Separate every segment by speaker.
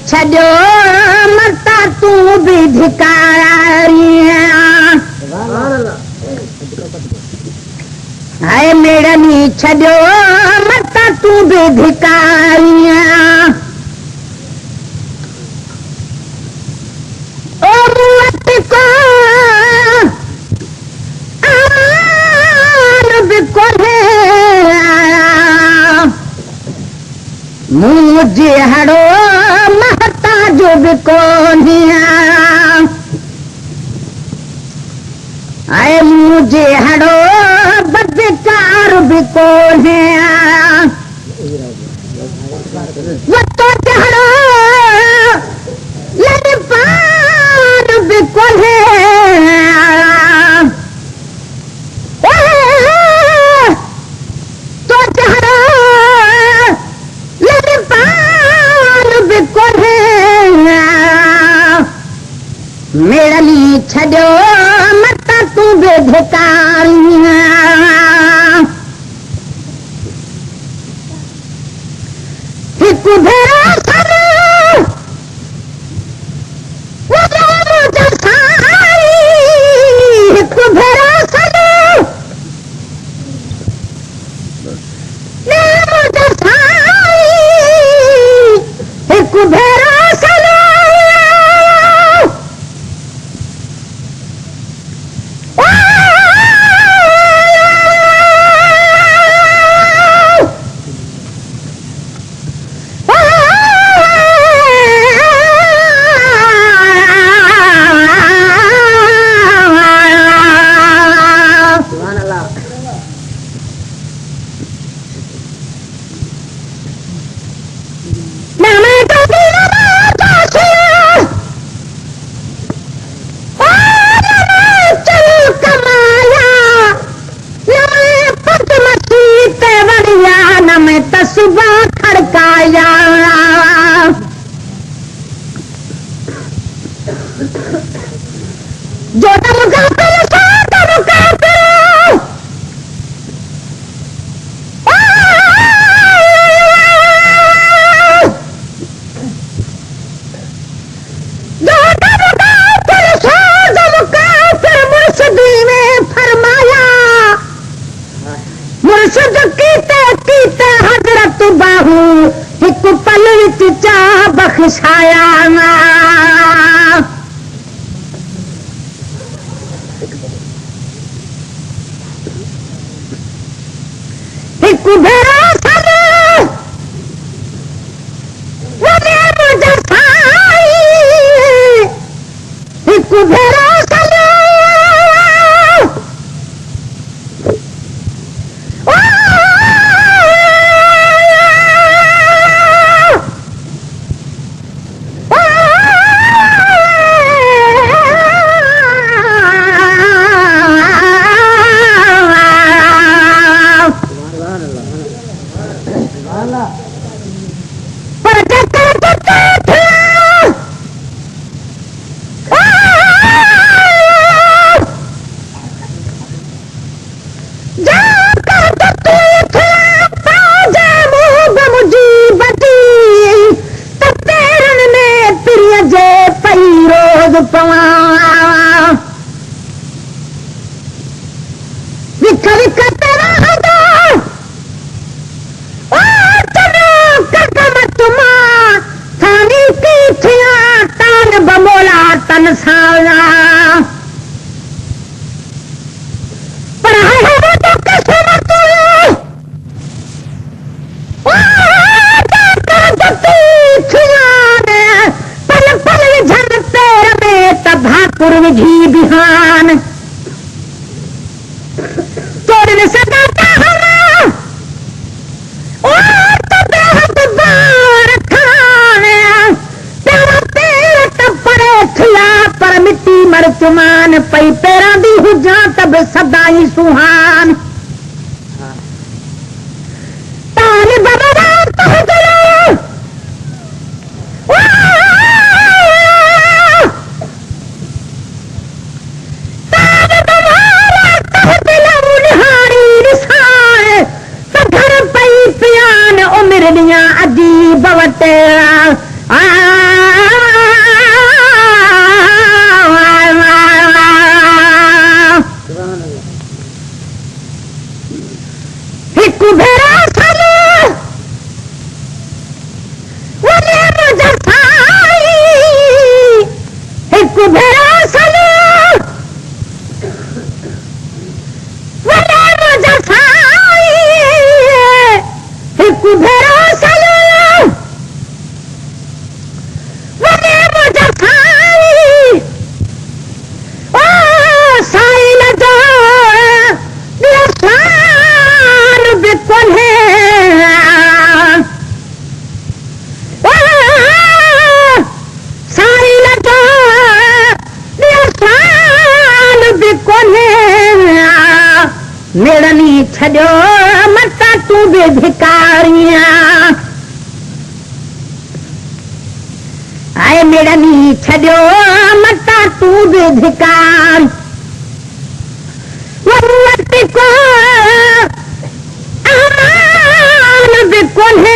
Speaker 1: छॾियो मता तूं बि धिकारी हाय मेड़नी छॾियो मता तूं बि धिकारी ओ मूं वटि को आन बि कोन्हे मूं जहिड़ो महताज बि कोन्हे ऐं मूं जहिड़ो बदकार बि कोन्हे तो जहिड़ो लड़पान बि कोन्हे तो जहिड़ो लड़पान बि कोन्हे मेड़नी छॾियो मता तूं बि धिकारी हिकु भेरो हिकु भेरो हिकु भेरो सुबह खड़काया जो दम काफिर सो दम काफिर जो दम काफिर सो दम काफिर मुर्शिदी में फरमाया मुर्शिद कीते कीते हजरत बाहू एक पल विच चा बख्शाया एक भेरो एक भेरो घी बिहान तोड़न सदाता हरा और तो बेहद बार खाने तेरा पेट परे थिया पर मिट्टी मरचुमान पई पेरा दी हुजा तब सदाई सुहान तान बबरा तो अजीब वटे भेरा सलो वने मुझे साई एक भेरा सलो वने मुझे साई ओ साई न जो दिलसार बिकल है मेड़नी छॾियो मता तूं बि भिकारियां आए मेड़नी छॾियो मता तूं बि भिकार वटि को आमान बि कोन्हे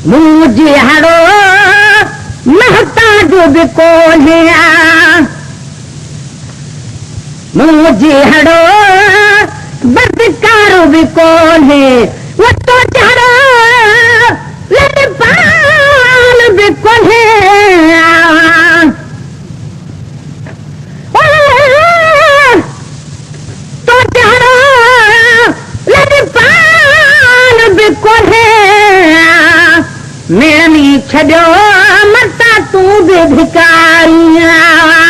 Speaker 1: मुंहिंजी हड़ो महताज बि कोन्हे मुझे हड़ो बदकारो भी कौन है वो तो चढ़ो लड़पाल भी कौन है तो चढ़ो लड़पाल भी कौन है मेरा नहीं छड़ो मता तू भी भिकारियां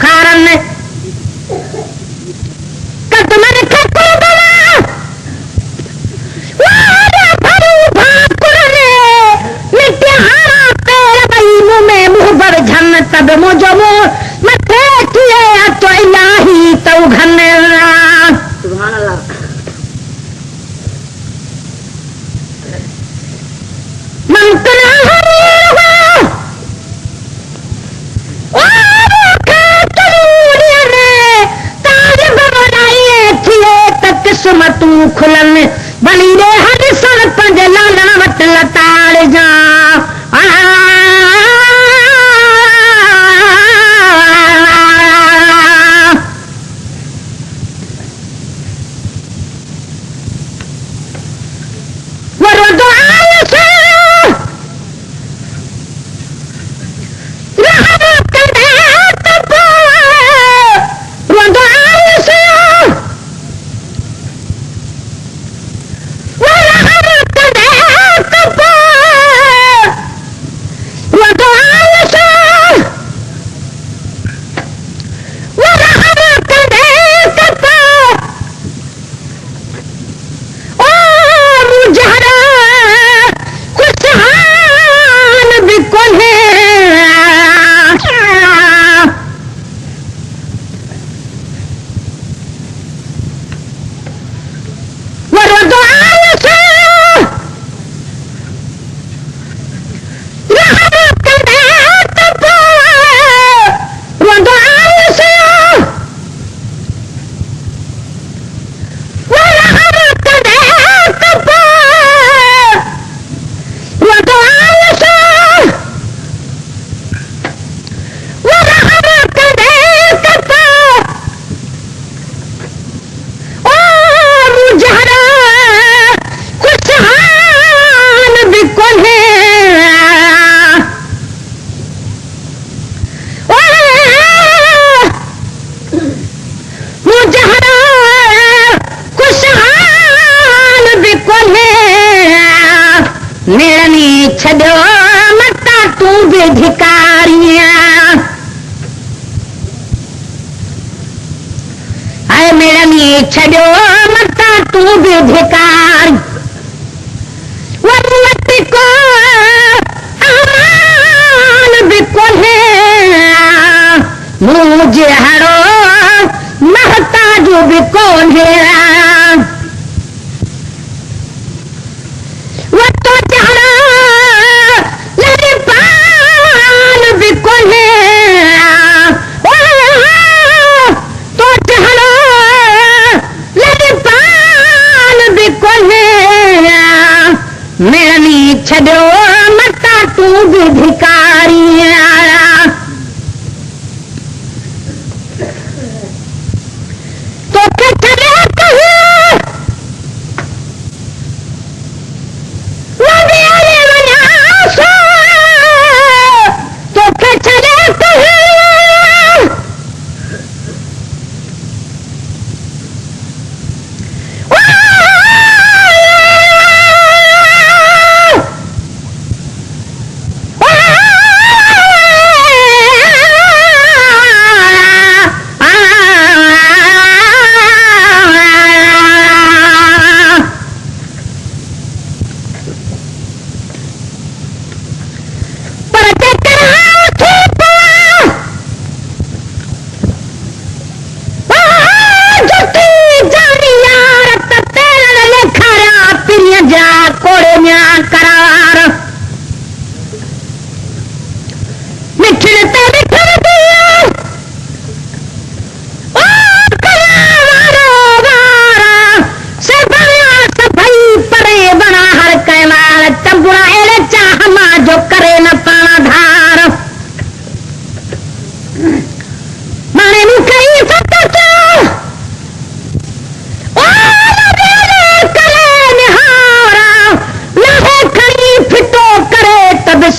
Speaker 1: खारन कदमन में मुंह भर झन तब मुझो मथे किए तो इलाही तो घन सुभान अल्लाह मंत्र तू खुलन बनी रे हर सन पंज लाला वट लताड़ जा मिलनी छॾियो मता तूं बि धिकारियां हाय मिलनी छॾियो मता तूं बि धिकार वट को अमान बि कोन्हे मूं जहिड़ो महताज बि कोन्हे मिलनी छॾियो मता तूं बि धिकारी तोखे छॾे तोखे छॾे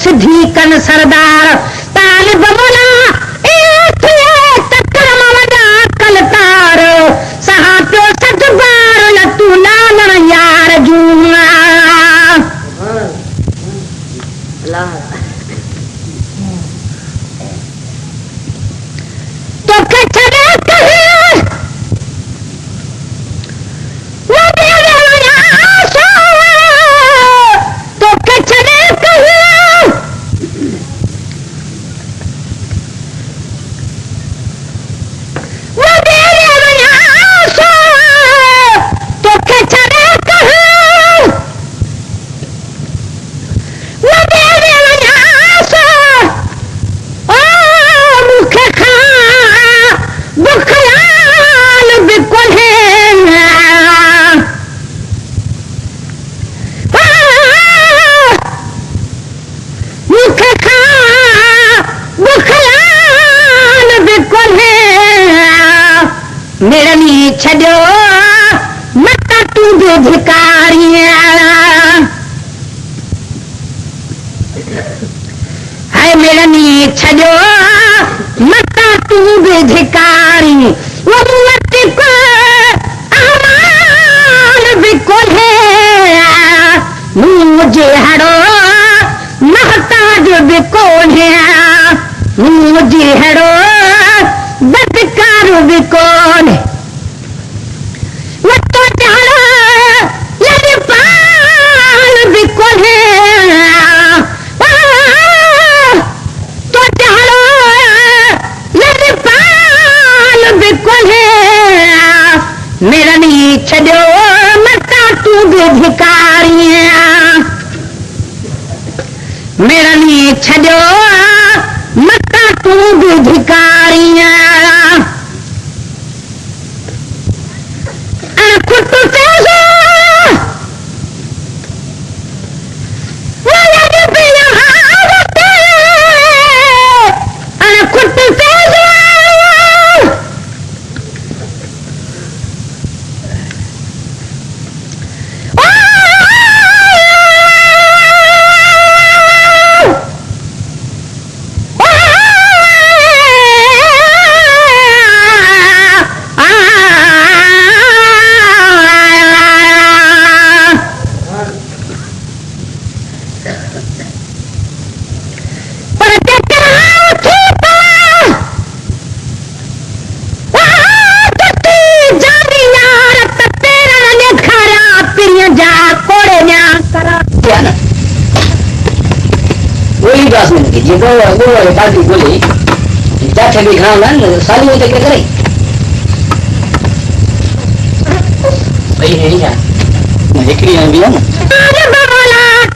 Speaker 1: सिधी कन सरदार तालिब मोला कलतार सहा पियो सज बार लतू लालण यार जूना तोखे छॾे तोखे छॾे मिलनी छॾियो मता तूं बि धिकारियां हाय मिलनी छॾियो मता तूं बि धिकारी वट को अमान बि कोन्हे मूं जहिड़ो महताज बि कोन्हे मूं जहिड़ो बदकार बि कोन्हे वतो जहिड़ो लड़पाल बि कोन्हे तो जहिड़ो लड़पाल बि कोन्हे मिलनी छॾियो मता तूं बि धिकारियां मिलनी छॾियो मता तूं बि धिकारियां
Speaker 2: जेको अॻो वारी पार्टी ॻोल्हे जिथे बि खणा हूंदा आहिनि सालियूं त केतिरे भई छा हिकिड़ी हूंदी आहे न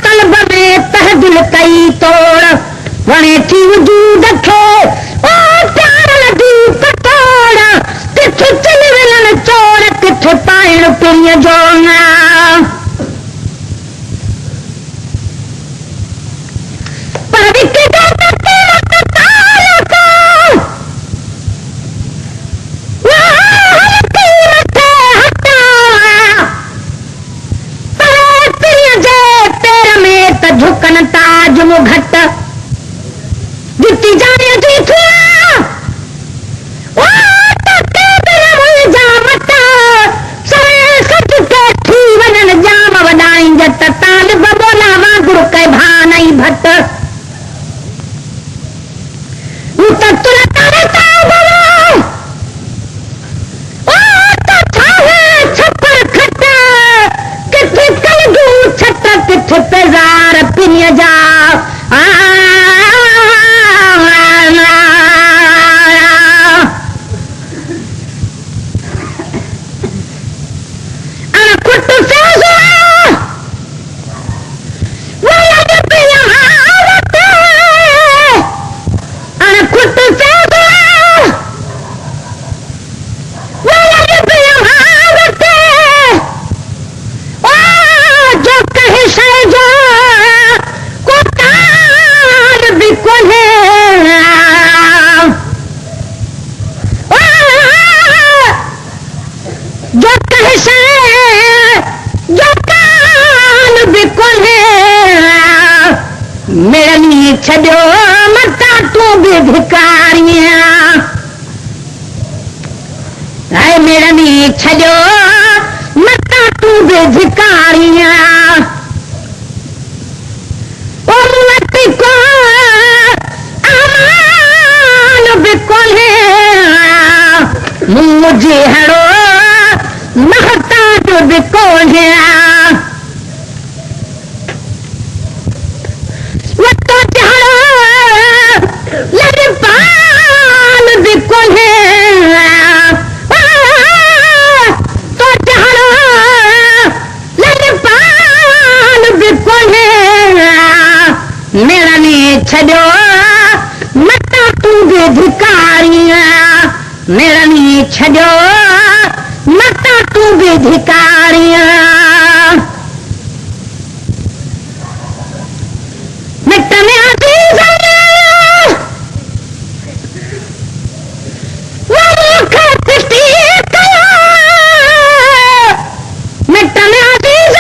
Speaker 1: तलब में तहदिल कई तोड़ वणे थी वजूद खे ओ प्यार लगी पटोड़ किथे चली वञण चोर किथे पाइण पिणीअ जो पर विक झुकन ताज मु घट जुती जाने जी थिया ओ तके बिना जामत सरे सच के थी वनन जाम वडाई जत तालिब बोला वांगुर के भानई भट उ त तुर तारे ताबो ओ त थाहे छपर खट किथे कलगू छट किथे पेजार पिनिया जा छो मता तू भी भिकारिया है मेरनी छो मता तू भी भिकारिया ओ मत को अमान बिकोले मुझे हरो महता जो बिकोले छो मता तू भी भिकारिया मेरनी छो मता तू भी भिकारिया मिट में अजीज मिट में अजीज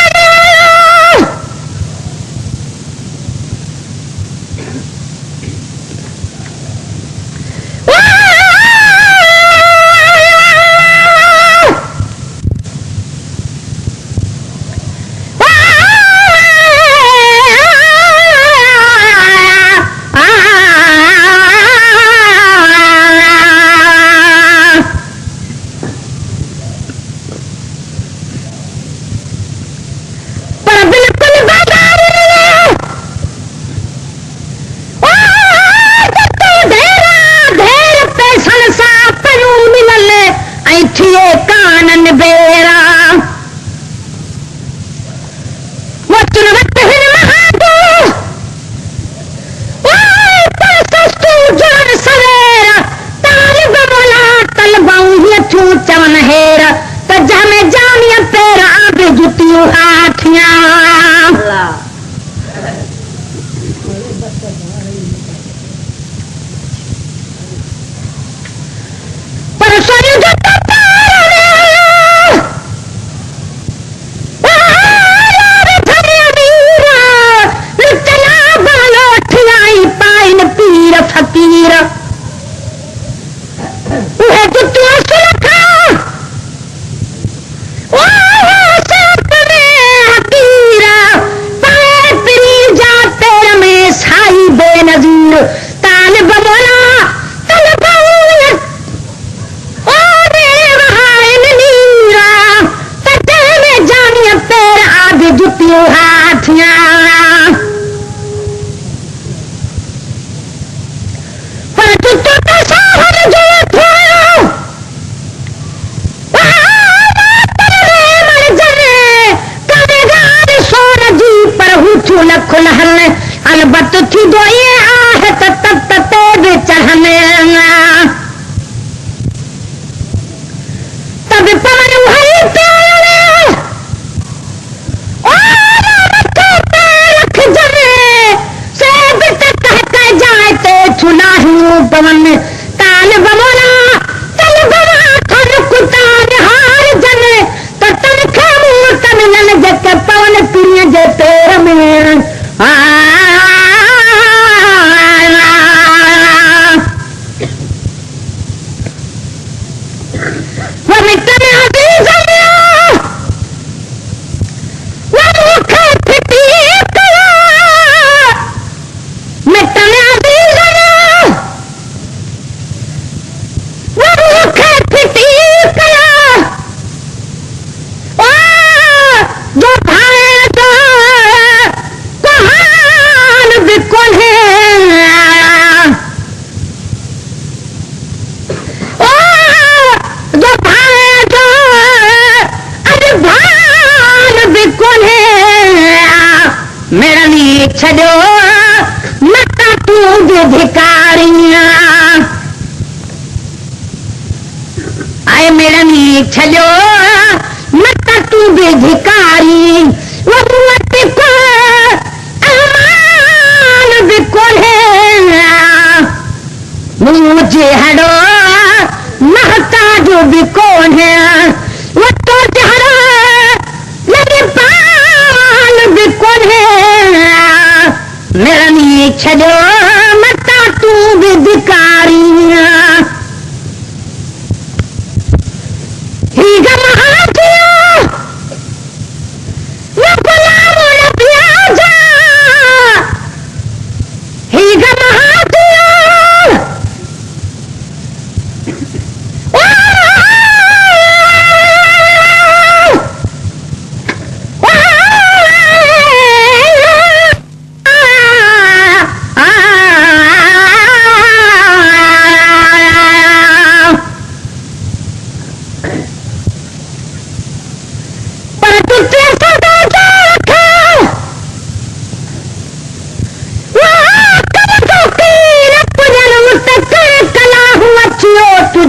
Speaker 1: फिटी कया ओ जो भाए तो कहान बिल्कुल है ओ जो भाए तो अरे भान बिल्कुल है मेरा नी छो मता तू भिकारियां आए मेरा नी छो मता तू भिकारी वो मत को अमान बिल्कुल है मुझे हड़ो महता जो भी कौन है वो तो जहरा लगे पाल भी कौन है मेरा नी छो मता तू भी भिकारियां ही गमहातिया वो गुलाम रबिया जा ही गमहातिया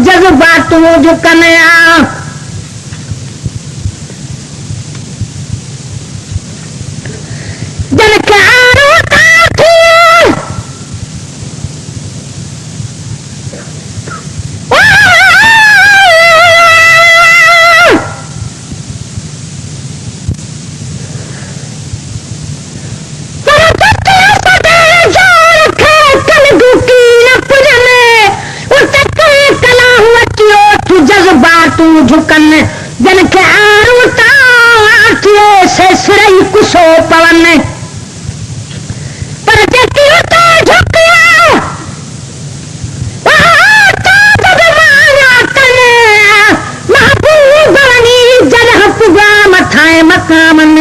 Speaker 1: जज्बातों जो कन्या जन के आरोता थी जज्बातू झुकन जन के आरूता से सिरई कुसो पवन पर जति तो झुकिया महबूबनी जलह पुगा मथाए मकामन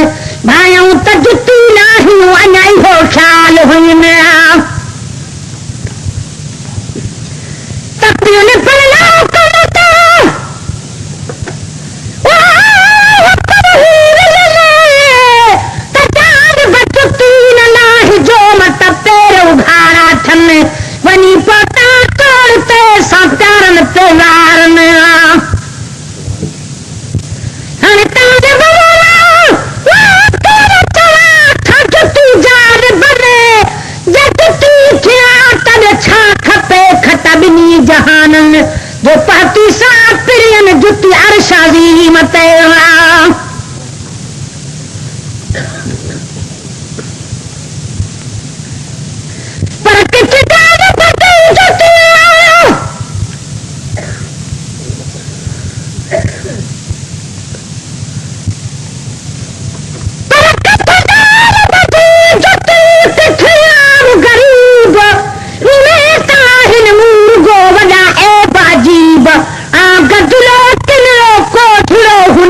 Speaker 1: भाइयों त जुती नाही अनाई हो ख्याल हुई में तपियुन पड़ला वनी पता तोड़ते सत्यारन पे वारन हन ताज बना वो तेरे तला थक तू जान बने जब तू क्या तब छा खपे खतबनी जहानन जो पाती सा प्रियन जुती अरशाजी मते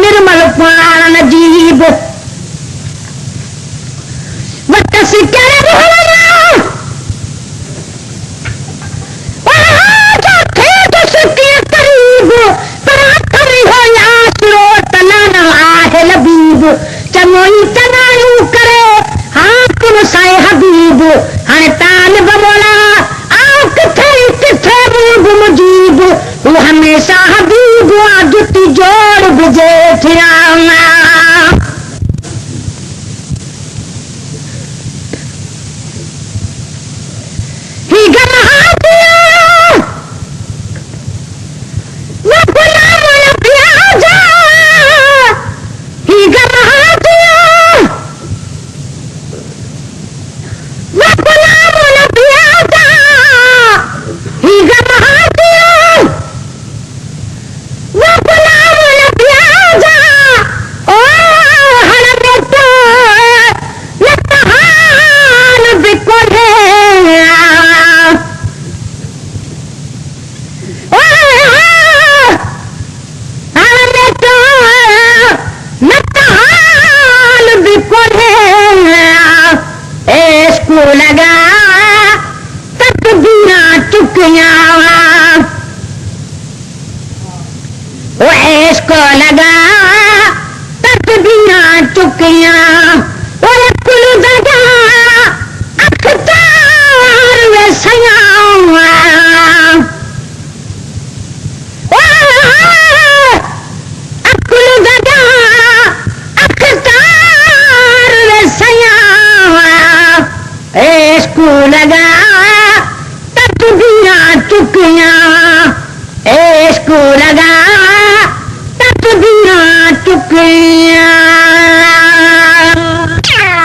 Speaker 1: निर्मल को लगा तकदीरां चुकिया वो इश्क लगा तकदीरां चुकिया वो कुल लगा अखतार वे सयावा अकुल लगा अखतार वे सयावा इश्क लगा तकदीरां चुकिया इश्क लगा तकदीरां चुकिया